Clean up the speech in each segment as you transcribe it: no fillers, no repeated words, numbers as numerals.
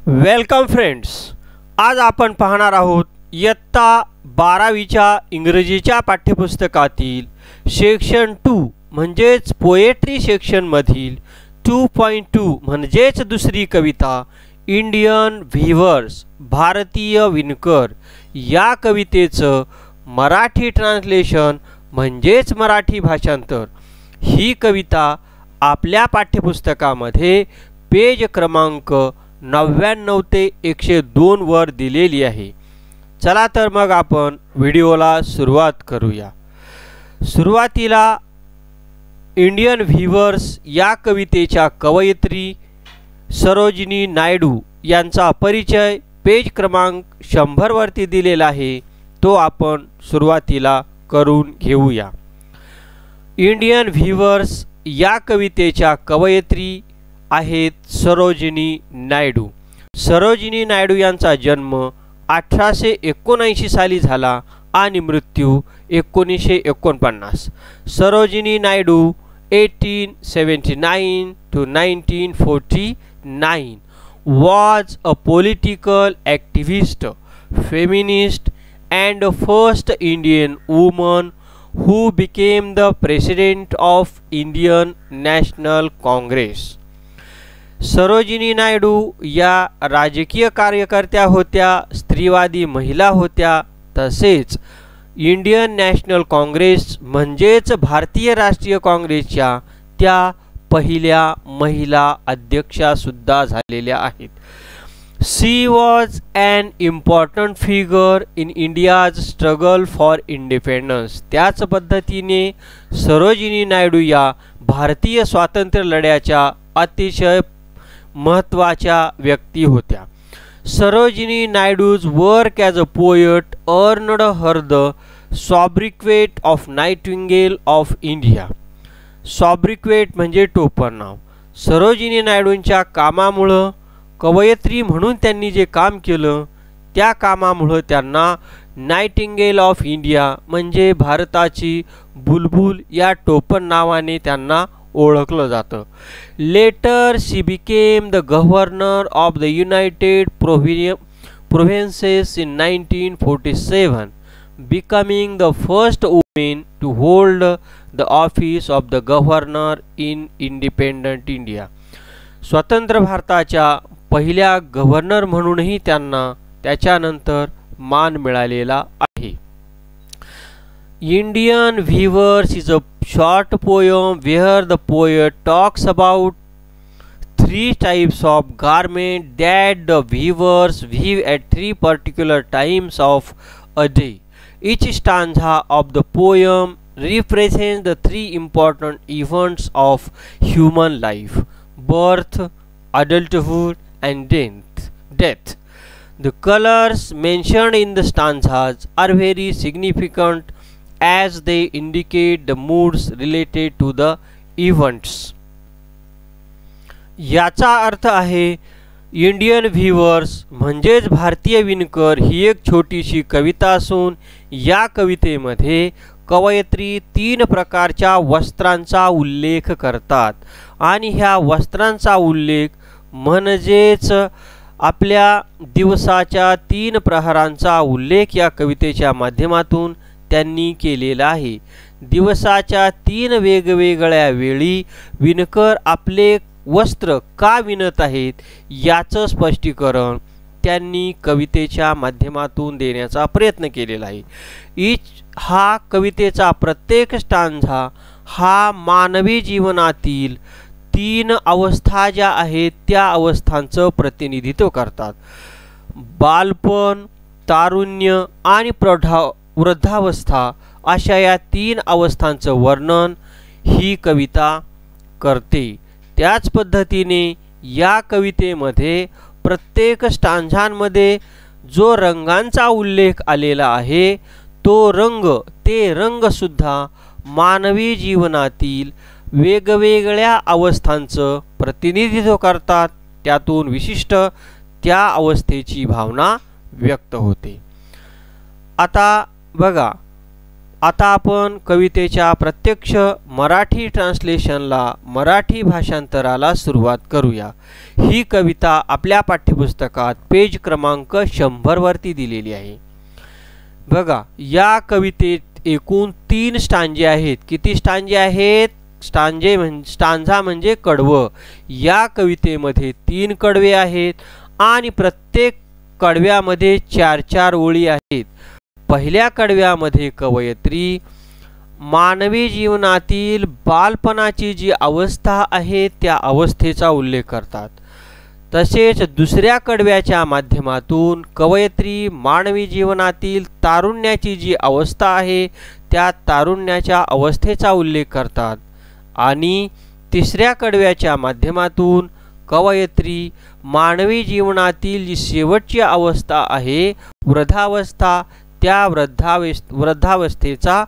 Welcome friends, आज आपण पाहणार आहोत इयत्ता 12वीच्या इंग्रजीच्या पाठ्यपुस्तकातील सेक्शन 2 म्हणजेच पोएट्री सेक्शनमधील 2.2 म्हणजेच दुसरी कविता इंडियन व्हीवर्स भारतीय विणकर या कवितेचं मराठी ट्रान्सलेशन म्हणजेच मराठी भाषांतर। ही कविता आपल्या पाठ्यपुस्तकामध्ये पेज क्रमांक 99 ते 102 वर दिलेली आहे। चला तर मग आपण व्हिडिओला सुरुवात करूया। सुरुवातीला इंडियन व्हीवर्स या कवितेच्या कवयित्री सरोजिनी नायडू यांचा परिचय पेज क्रमांक 100 वरती दिलेला आहे, तो आपण सुरुवातीला करून घेऊया। इंडियन व्हीवर्स या कवितेच्या कवयित्री आहेत सरोजिनी नायडू। सरोजिनी नायडू यांचा जन्म 1879 साली झाला आणि मृत्यू 1949। Sarojini Naidu 1879 to 1949 was a political activist, feminist and first Indian woman who became the president of Indian National Congress। Sarojini Naidu या राजकीय कार्यकर्त्या होत्या, स्त्रीवादी महिला होत्या, तसेच इंडियन नॅशनल काँग्रेस म्हणजेच भारतीय राष्ट्रीय काँग्रेसच्या त्या पहिल्या महिला अध्यक्षा सुद्धा झालेल्या आहेत। She was an important figure in India's struggle for independence। त्याच पद्धतीने सरोजिनी नायडू या भारतीय स्वातंत्र्य लढ्याच्या अतिशय महत्त्वाच्या व्यक्ती होत्या। Sarojini Naidu's work as a poet earned her the sobriquet of nightingale of India. Sobriquet म्हणजे टोपणनाव। सरोजिनी नायडूंच्या कामामुळं, कवयित्री म्हणून त्यांनी जे काम केलं त्या कामामुळं त्यांना नाइटिंगेल ऑफ इंडिया म्हणजे भारताची बुलबुल या टोपण नावाने त्यांना ओळखलं जातं। Later she became the governor of the united provinces in 1947, becoming the first woman to hold the office of the governor in independent India। स्वतंत्र भारताच्या पहिल्या गव्हर्नर म्हणूनही त्यांना त्याच्यानंतर मान मिळालेला आहे। Indian Weavers is a short poem where the poet talks about 3 types of garment that the weavers weave at 3 particular times of a day। Each stanza of the poem represents the 3 important events of human life: birth, adulthood and death। The colors mentioned in the stanzas are very significant as they indicate the moods related to the events। याचा अर्थ आहे Indian viewers म्हणजेच भारतीय विणकर ही एक छोटीशी कविता असून या कवितेमध्ये कवयित्री 3 प्रकारच्या वस्त्रांचा उल्लेख करतात आणि ह्या वस्त्रांचा उल्लेख म्हणजेच आपल्या दिवसाच्या 3 प्रहरांचा उल्लेख या कवितेच्या माध्यमातून त्यांनी केलेला आहे। दिवसाच्या 3 वेगवेगळ्या वेळी विणकर आपले वस्त्र का विणत आहेत याचं स्पष्टीकरण त्यांनी कवितेच्या माध्यमातून देण्याचा प्रयत्न केलेला आहे। हा कवितेचा प्रत्येक स्टांझा हा मानवी जीवनातील 3 अवस्था ज्या आहेत त्या अवस्थांचं प्रतिनिधित्व करतात। बालपण, तारुण्य आणि वृद्धावस्था अशा या 3 अवस्थांचं वर्णन ही कविता करते। त्याच पद्धतीने या कवितेमध्ये प्रत्येक स्टांझांमध्ये जो रंगांचा उल्लेख आलेला आहे तो रंग सुद्धा मानवी जीवनातील वेगवेगळ्या अवस्थांचं प्रतिनिधित्व करतात। त्यातून विशिष्ट त्या अवस्थेची भावना व्यक्त होते। आता बघा, आता आपण कवितेच्या प्रत्यक्ष मराठी ट्रान्सलेशनला, मराठी भाषांतराला सुरुवात करूया। ही कविता आपल्या पाठ्यपुस्तकात पेज क्रमांक 100 वरती दिलेली आहे। बघा, या कवितेत एकूण 3 स्टांजे आहेत। किती स्टांजे आहेत? स्टांजा म्हणजे कडवं। या कवितेमध्ये 3 कडवे आहेत आणि प्रत्येक कडव्यामध्ये 4-4 ओळी आहेत। पहिल्या कडव्यामध्ये कवयित्री मानवी जीवनातील बालपणाची जी अवस्था आहे त्या अवस्थेचा उल्लेख करतात। तसेच दुसऱ्या कडव्याच्या माध्यमातून कवयित्री मानवी जीवनातील तारुण्याची जी अवस्था आहे त्या तारुण्याच्या अवस्थेचा उल्लेख करतात आणि तिसऱ्या कडव्याच्या माध्यमातून कवयित्री मानवी जीवनातील जी शेवटची अवस्था आहे वृद्धावस्था, त्या वृद्धावस्थेचा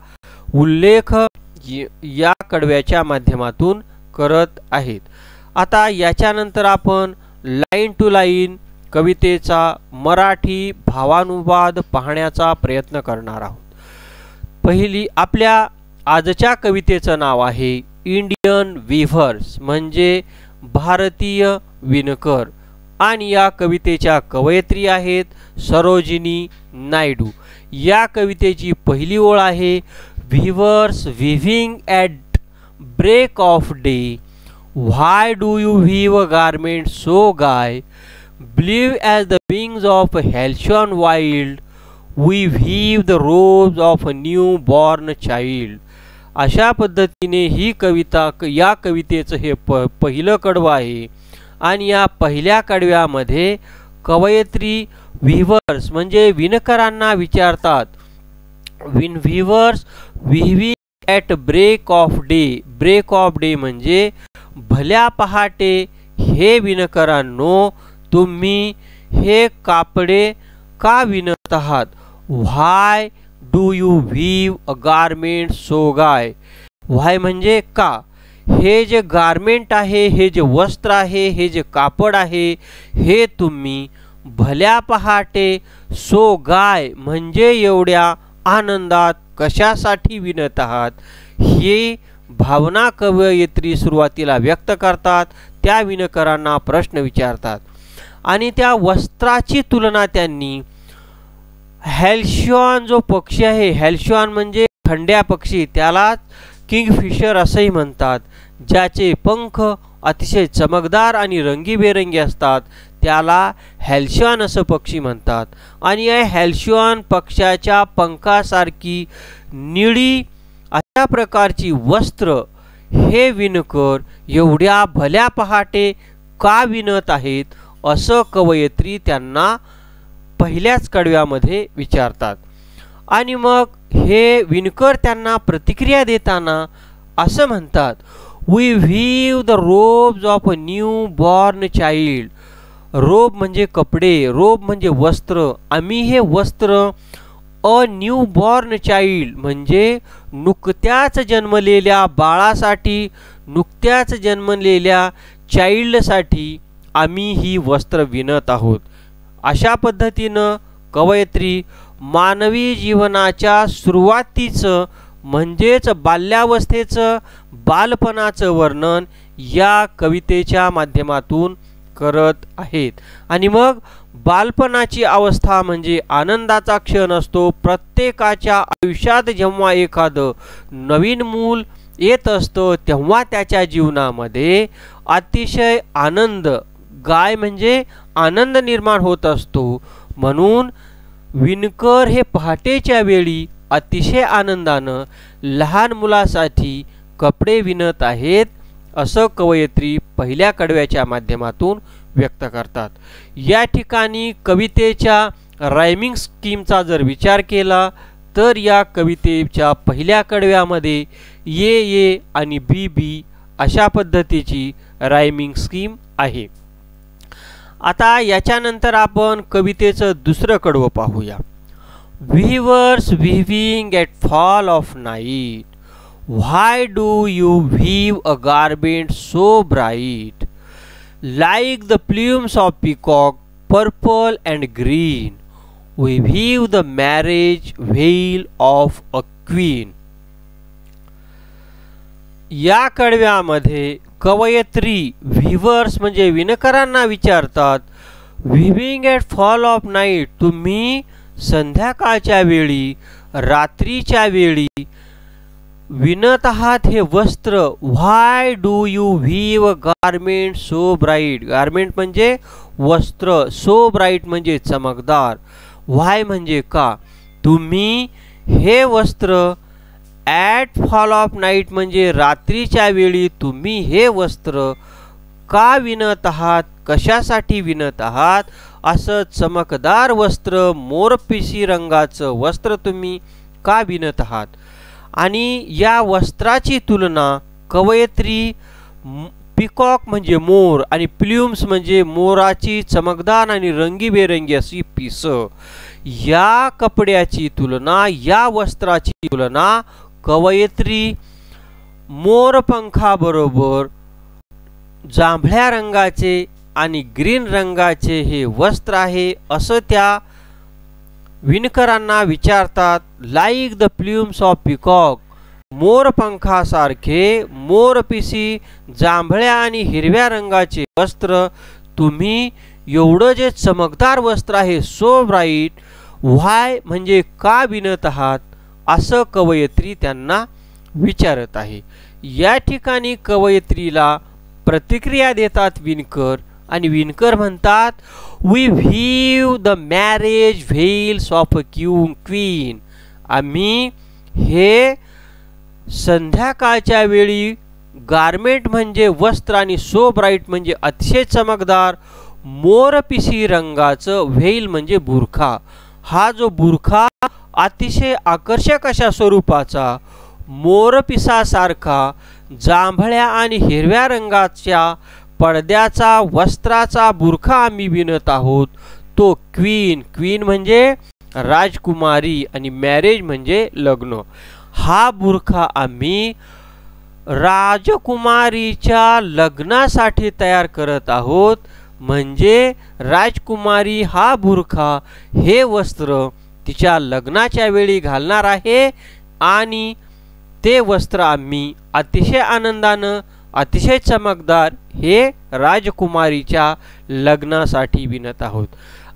उल्लेख या कडव्याच्या माध्यमातून करत आहेत। आता याच्यानंतर आपण लाईन टू लाईन कवितेचा मराठी भावानुवाद पाहण्याचा प्रयत्न करणार आहोत। पहिली आपल्या आजच्या कवितेचं नाव आहे इंडियन वीव्हर्स, म्हणजे भारतीय विणकर, आणि या कवितेच्या कवयित्री आहेत सरोजिनी नायडू। या कवितेची पहिली ओळ आहे, weavers weaving at break of day, why do you weave a garment so gay, blithe as the wings of a halcyon wild, we weave the robes of a new born child. अशा पद्धतीने ही कविता, या कवितेचं हे पहिलं कडवं आहे आणि या पहिल्या कडव्यामध्ये कवयित्री वीवर्स म्हणजे विणकरांना विचारतात, weavers weaving at break of day. Break of day म्हणजे भल्या पहाटे हे विणकरांनो तुम्ही हे कापडे का विणत आहात। Why do you weave a garment so gay. Why म्हणजे का, हे जे गारमेंट आहे, हे जे वस्त्र आहे, हे जे कापड आहे, हे तुम्ही भल्या पहाटे सो गाय म्हणजे एवढ्या आनंदात कशासाठी विणत आहात। ही भावना कवयित्री सुरुवातीला व्यक्त करतात, त्या विणकरांना प्रश्न विचारतात आणि त्या वस्त्राची तुलना त्यांनी हॅल्शॉन जो पक्षी आहे, हॅल्शॉन म्हणजे खंड्या पक्षी, त्याला किंगफिशर असंही म्हणतात, ज्याचे पंख अतिशय चमकदार आणि रंगीबेरंगी असतात त्याला हॅल्शॉन असं पक्षी म्हणतात। आणि या हॅल्शॉन पक्षाच्या पंखासारखी निळी अशा प्रकारची वस्त्र हे विणकर एवढ्या भल्या पहाटे का विणत आहेत असं कवयित्री त्यांना पहिल्याच कडव्यामध्ये विचारतात। आणि मग हे विणकर त्यांना प्रतिक्रिया देताना असं म्हणतात, we weave the robes of a new born child. Robe म्हणजे कपडे, रोब म्हणजे वस्त्र, आम्ही हे वस्त्र अ न्यू बॉर्न चाइल्ड म्हणजे नुकत्याच जन्मलेल्या बाळासाठी, नुकत्याच जन्मलेल्या चाइल्डसाठी आम्ही ही वस्त्र विणत आहोत। अशा पद्धतीनं कवयित्री मानवी जीवनाच्या सुरुवातीचं म्हणजेच बाल्यावस्थेचं, बालपणाचं वर्णन या कवितेच्या माध्यमातून करत आहेत। आणि मग बालपणाची अवस्था म्हणजे आनंदाचा क्षण असतो। प्रत्येकाच्या आयुष्यात जेव्हा एखादं नवीन मूल येत असतं तेव्हा त्याच्या जीवनामध्ये अतिशय आनंद, गाय म्हणजे आनंद निर्माण होत असतो। म्हणून विणकर हे पहाटेच्या वेळी अतिशय आनंदानं लहान मुलासाठी कपडे विणत आहेत असं कवयित्री पहिल्या कडव्याच्या माध्यमातून व्यक्त करतात। या ठिकाणी कवितेच्या रायमिंग स्कीमचा जर विचार केला तर या कवितेच्या पहिल्या कडव्यामध्ये ये आणि बी अशा पद्धतीची रायमिंग स्कीम आहे। आता याच्यानंतर आपण कवितेचं दुसरं कडवं पाहूया, weavers weaving at fall of night, why do you weave a garment so bright, like the plumes of peacock purple and green, we weave the marriage veil of a queen. या कडव्यामध्ये कवयित्री व्हिवर्स म्हणजे विणकरांना विचारतात, weaving at fall of night, तुम्ही संध्याकाळच्या वेळी रात्रीच्या वेळी विणत आहात हे वस्त्र. Why do you weave garment so bright. Garment म्हणजे वस्त्र, सो ब्राईट म्हणजे चमकदार, व्हाय म्हणजे का. तुम्ही हे वस्त्र ॲट फॉल ऑफ नाईट म्हणजे रात्रीच्या वेळी तुम्ही हे वस्त्र का विणत आहात, कशासाठी विणत आहात. असं चमकदार वस्त्र, मोरपिसी रंगाचं वस्त्र तुम्ही का विणत आहात. आणि या वस्त्राची तुलना कवयित्री पिकॉक म्हणजे मोर आणि प्ल्यूम्स म्हणजे मोराची चमकदार आणि रंगीबेरंगी अशी पिसं, या कपड्याची तुलना, या वस्त्राची तुलना कवयित्री मोरपंखाबरोबर जांभळ्या रंगाचे आणि ग्रीन रंगाचे हे वस्त्र आहे असं त्या विणकरांना विचारतात. Like the plumes of peacock, मोरपंखासारखे मोरपिसी जांभळ्या आणि हिरव्या रंगाचे वस्त्र तुम्ही एवढं जे चमकदार वस्त्र आहे सो ब्राईट, व्हाय म्हणजे का विणत आहात असं कवयित्री त्यांना विचारत आहे. या ठिकाणी कवयित्रीला प्रतिक्रिया देतात विणकर आणि विणकर म्हणतात, we weave the marriage veils of a queen. आम्ही हे संध्याकाळच्या वेळी गारमेंट म्हणजे वस्त्र आणि सो ब्राईट म्हणजे अतिशय चमकदार मोरपिसी रंगाचं, व्हेल म्हणजे बुरखा. हा जो बुरखा अतिशय आकर्षक अशा स्वरूपाचा मोरपिसासारखा जांभळ्या आणि हिरव्या रंगाच्या पडद्याचा वस्त्राचा बुरखा आम्ही विणत आहोत. तो क्वीन, क्वीन म्हणजे राजकुमारी आणि मॅरेज म्हणजे लग्न. हा बुरखा आम्ही राजकुमारीच्या लग्नासाठी तयार करत आहोत. म्हणजे राजकुमारी हा बुरखा हे वस्त्र तिच्या लग्नाच्या वेळी घालणार आहे आणि ते वस्त्र आम्ही अतिशय आनंदानं, अतिशय चमकदार हे राजकुमारीच्या लग्नासाठी विणत आहोत.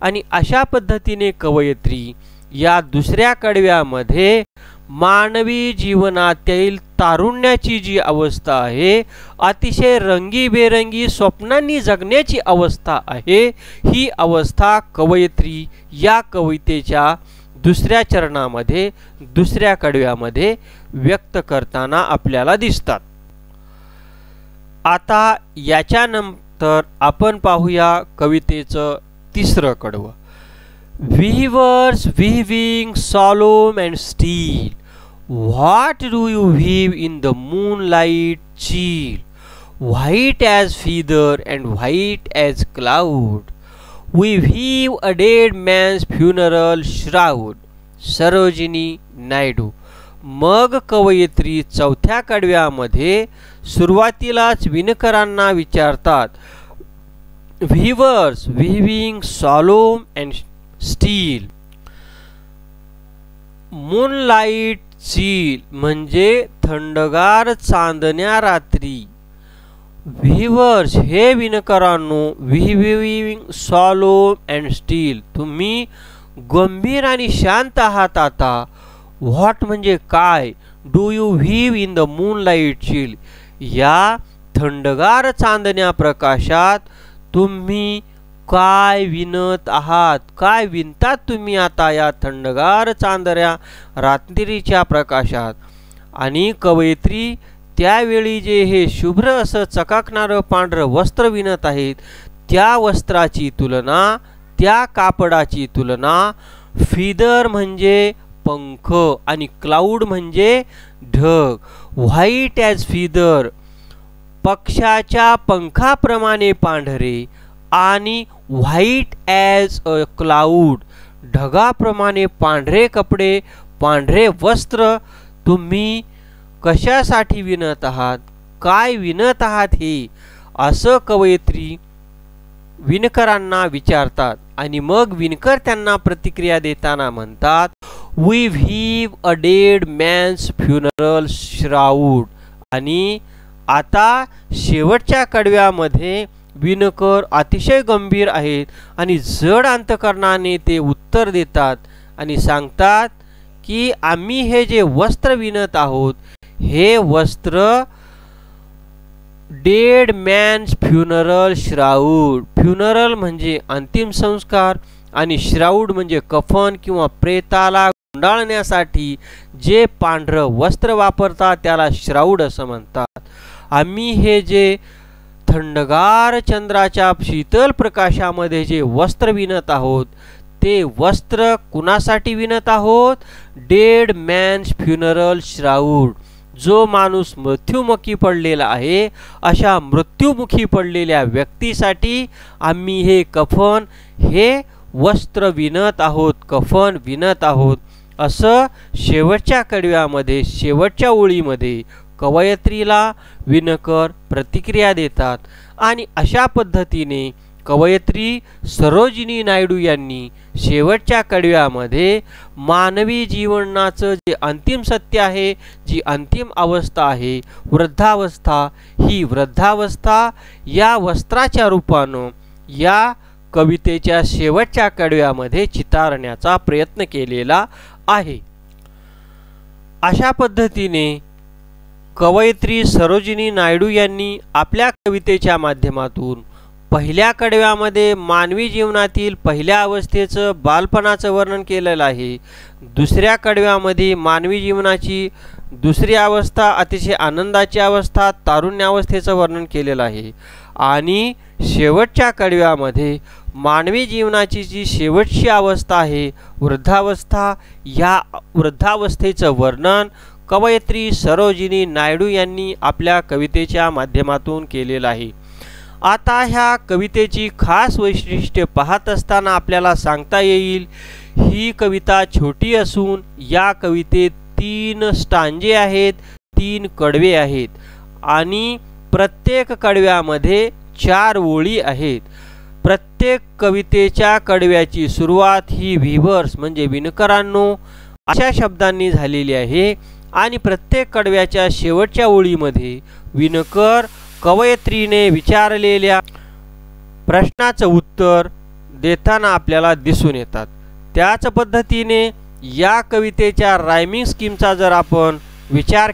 आणि अशा पद्धतीने कवयित्री या दुसऱ्या कडव्यामध्ये मानवी जीवनातील तारुण्याची जी अवस्था आहे, अतिशय रंगीबेरंगी स्वप्नांनी जगण्याची अवस्था आहे, ही अवस्था कवयित्री या कवितेच्या दुसऱ्या चरणामध्ये, दुसऱ्या कडव्यामध्ये व्यक्त करताना आपल्याला दिसतात. आता याच्यानंतर आपण पाहूया कवितेचं तिसरं कडवं. Weavers weaving solemn and steel, what do you weave in the moonlight chill? White as feather and white as cloud, we weave a dead man's funeral shroud. Sarojini Naidu. मग कवयित्री चौथ्या कडव्यामध्ये सुरुवातीलाच विणकरांना विचारतात, Weavers weaving solemn and steel, moonlight chill म्हणजे थंडगार चांदण्या रात्री. Viewers हे विणकरांनो, व्हीविंग सॉलोम अँड स्टील, तुम्ही गंभीर आणि शांत आहात आता. व्हॉट म्हणजे काय, do you wave in the moonlight chill, या थंडगार चांदण्या प्रकाशात तुम्ही काय विणत आहात, काय विणतात तुम्ही आता या थंडगार चांदण्या रात्रीच्या प्रकाशात. आणि कवयित्री त्यावेळी जे हे शुभ्र असं चकाकणारं पांढरं वस्त्र विणत आहेत, त्या वस्त्राची तुलना, त्या कापडाची तुलना फिदर म्हणजे पंख आणि क्लाउड म्हणजे ढग. व्हाईट ॲज फिदर, पक्षाच्या पंखाप्रमाणे पांढरे, आणि व्हाईट ॲज अ क्लाउड, ढगाप्रमाणे पांढरे कपडे, पांढरे वस्त्र तुम्ही कशासाठी विणत आहात, काय विणत आहात हे असं कवयित्री विणकरांना विचारतात. आणि मग विणकर त्यांना प्रतिक्रिया देताना म्हणतात, we weave a dead man's funeral shroud. आणि आता शेवटच्या कडव्यामध्ये विणकर अतिशय गंभीर आहेत आणि जड अंतकरणाने ते उत्तर देतात आणि सांगतात की आम्ही हे जे वस्त्र विणत आहोत हे वस्त्र डेड मॅन्स फ्युनरल श्राऊड. फ्युनरल म्हणजे अंतिम संस्कार आणि श्राऊड म्हणजे कफन किंवा प्रेताला गुंडाळण्यासाठी जे पांढरं वस्त्र वापरतात त्याला श्राऊड असं म्हणतात. आम्ही हे जे थंडगार चंद्राच्या शीतल प्रकाशामध्ये जे वस्त्र विणत आहोत ते वस्त्र कुणासाठी विणत आहोत? Dead man's funeral shroud. जो माणूस मृत्युमुखी पडलेला आहे अशा मृत्युमुखी पडलेल्या व्यक्तीसाठी आम्ही हे कफन हे वस्त्र विणत आहोत, कफन विणत आहोत असं शेवटच्या कडव्यामध्ये शेवटच्या ओळीमध्ये कवयत्रीला विणकर प्रतिक्रिया देतात. आणि अशा पद्धतीने कवयत्री सरोजिनी नायडू यांनी शेवटच्या कडव्यामध्ये मानवी जीवनाचं जे अंतिम सत्य आहे, जी अंतिम अवस्था आहे वृद्धावस्था, ही वृद्धावस्था या वस्त्राच्या रूपानं या कवितेच्या शेवटच्या कडव्यामध्ये चितारण्याचा प्रयत्न केलेला आहे. अशा पद्धतीने कवयित्री सरोजिनी नायडू यांनी आपल्या कवितेच्या माध्यमातून पहिल्या कडव्यामध्ये मानवी जीवनातील पहिल्या अवस्थेचं बालपणाचं वर्णन केलेलं आहे. दुसऱ्या कडव्यामध्ये मानवी जीवनाची दुसरी अवस्था अतिशय आनंदाची अवस्था तारुण्यावस्थेचं वर्णन केलेलं आहे. आणि शेवटच्या कडव्यामध्ये मानवी जीवनाची जी शेवटची अवस्था आहे वृद्धावस्था, या वृद्धावस्थेचं वर्णन कवयित्री सरोजिनी नायडू यांनी आपल्या कवितेच्या माध्यमातून केलेलं आहे. आता ह्या कवितेची खास वैशिष्ट्ये पाहत असताना आपल्याला सांगता येईल, ही कविता छोटी असून या कवितेत 3 स्टांजे आहेत, 3 कडवे आहेत आणि प्रत्येक कडव्यामध्ये 4 ओळी आहेत. प्रत्येक कवितेच्या कडव्याची सुरुवात ही व्हीवर्स म्हणजे विणकरांनो अशा शब्दांनी झालेली आहे आणि प्रत्येक कडव्याच्या शेवटच्या ओळीमध्ये विणकर कवयित्रीने विचारलेल्या प्रश्नाचं उत्तर देताना आपल्याला दिसून येतात. त्याच पद्धतीने या कवितेच्या रायमिंग स्कीमचा जर आपण विचार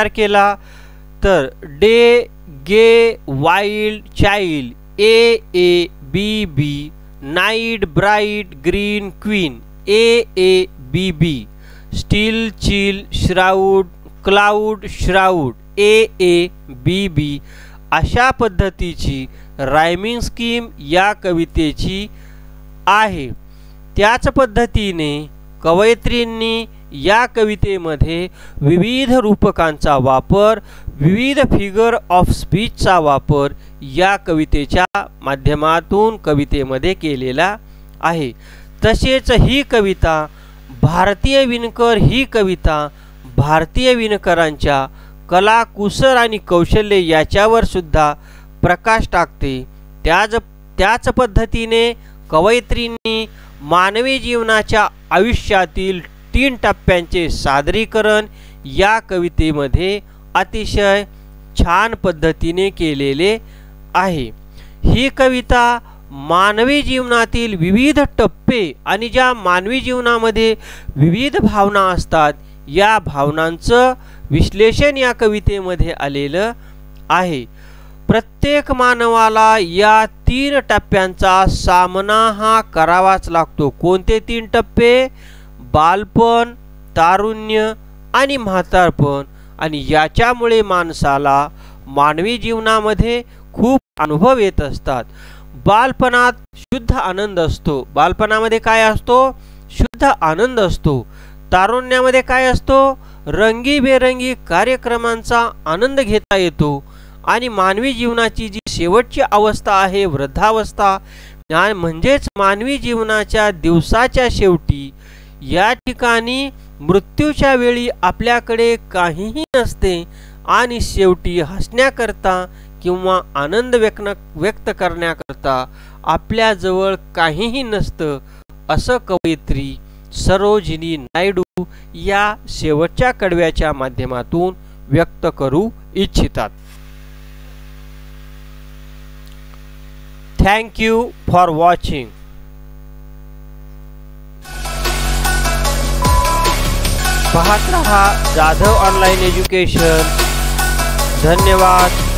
केला तर day gay wild child A A B B, night bright green queen A A B B, still chill shroud cloud shroud A A B B, अशा पद्धतीची रायमिंग स्कीम या कवितेची आहे. त्याच पद्धतीने कवयित्रींनी या कवितेमध्ये विविध रूपकांचा वापर, विविध फिगर ऑफ स्पीचचा वापर या कवितेच्या माध्यमातून कवितेमध्ये केलेला आहे. तसेच ही कविता भारतीय विणकर, ही कविता भारतीय विणकरांच्या कला कुसर आणि कौशल्य याच्यावर सुद्धा प्रकाश टाकते. त्याच पद्धतीने कवयित्रींनी मानवी जीवनाच्या आयुष्यातील 3 टप्प्यांचे सादरीकरण या कवितेमध्ये अतिशय छान पद्धतीने केलेले आहे. ही कविता मानवी जीवनातील विविध टप्पे आणि ज्या मानवी जीवनामध्ये विविध भावना असतात या भावनांचं विश्लेषण या कवितेमध्ये आलेलं आहे. प्रत्येक मानवाला या 3 टप्प्यांचा सामना हा करावाच लागतो. कोणते 3 टप्पे? बालपण, तारुण्य आणि म्हातारपण. आणि याच्यामुळे माणसाला मानवी जीवनामध्ये खूप अनुभव येत असतात. बालपणात शुद्ध आनंद असतो. बालपणामध्ये काय असतो? शुद्ध आनंद असतो. तारुण्यामध्ये काय असतो? रंगीबेरंगी कार्यक्रमांचा आनंद घेता येतो. आणि मानवी जीवनाची जी शेवटची अवस्था आहे वृद्धावस्था, म्हणजेच मानवी जीवनाच्या दिवसाच्या शेवटी या ठिकाणी मृत्यूच्या वेळी आपल्याकडे काहीही नसते आणि शेवटी हसण्याकरता किंवा आनंद व्यक्त करण्याकरता आपल्याजवळ काहीही नसतं, असं कवयित्री सरोजिनी नायडू या शेवटच्या कडव्याच्या माध्यमातून व्यक्त करू इच्छितात. Thank you for watching. पाहत रहा जाधव ऑनलाईन एज्युकेशन. धन्यवाद.